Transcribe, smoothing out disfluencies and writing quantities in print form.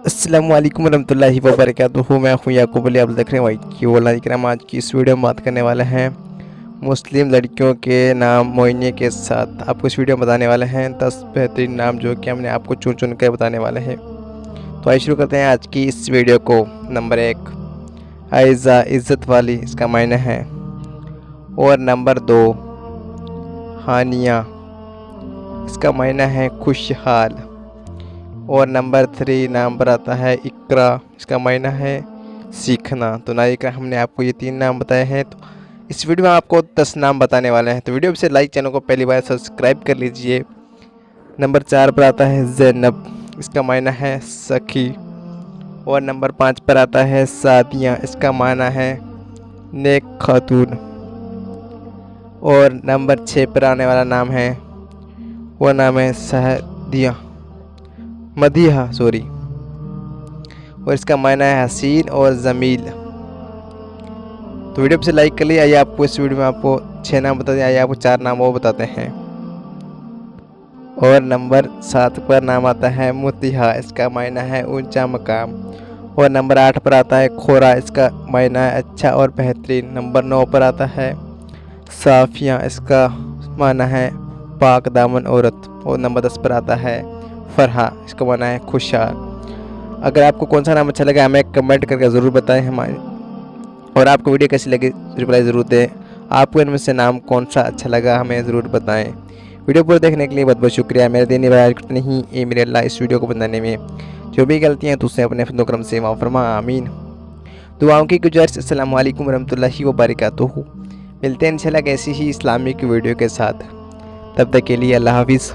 अस्सलामुअलैकुम रहमतुल्लाहि व बरकातुहू। मैं हूँ याकूब अली। आप देख रहे हैं वाई की वाला इकराम। आज की इस वीडियो में बात करने वाले हैं मुस्लिम लड़कियों के नाम मोइने के साथ। आपको इस वीडियो में बताने वाले हैं 10 बेहतरीन नाम जो कि हमने आपको चुन चुन कर बताने वाले हैं। तो आइए शुरू करते हैं आज की इस वीडियो को। नंबर 1 आयज़ा, इज़्ज़त वाली, इसका मायने है। और नंबर 2 हानिया, इसका मायना है खुशहाल। और नंबर 3 नाम पर आता है इकरा, इसका मायना है सीखना। तो नायिका हमने आपको ये 3 नाम बताए हैं। तो इस वीडियो में आपको 10 नाम बताने वाले हैं। तो वीडियो से लाइक, चैनल को पहली बार सब्सक्राइब कर लीजिए। नंबर 4 पर आता है ज़ैनब, इसका मायना है सखी। और नंबर 5 पर आता है सादिया, इसका मायना है नेक खातून। और नंबर 6 पर आने वाला नाम है, वो नाम है सहदिया, मदीहा सॉरी, और इसका मायना है हसीन और जमील। तो वीडियो से लाइक कर लिया। आइए आपको इस वीडियो में आपको 6 नाम बता दें। आइए आपको 4 नाम वो बताते हैं। और नंबर 7 पर नाम आता है मुतिहा, इसका मायना है ऊंचा मकाम। और नंबर 8 पर आता है खोरा, इसका मायना है अच्छा और बेहतरीन। नंबर 9 पर आता है साफिया, इसका माना है पाक दामन औरत। और नंबर 10 पर आता है फरहा, इसका माना है खुशहाल। अगर आपको कौन सा नाम अच्छा लगा हमें कमेंट करके ज़रूर बताएं हमारे। और आपको वीडियो कैसी लगी रिप्लाई ज़रूर दें। आपको इनमें से नाम कौन सा अच्छा लगा हमें ज़रूर बताएं। वीडियो पूरा देखने के लिए बहुत बहुत शुक्रिया। मेरे देने वाले नहीं ये मेरे अल्लाह इस वीडियो को बनाने में जो भी गलतियाँ तो उससे अपने फजल करम से माफ़ फरमा, आमीन। दुआओं की गुजारिश। अस्सलामु अलैकुम रहमतुल्लाहि व बरकातुहू। मिलते हैं इंशाल्लाह ऐसी ही इस्लामिक वीडियो के साथ। तब तक के लिए अल्लाह हाफिज़।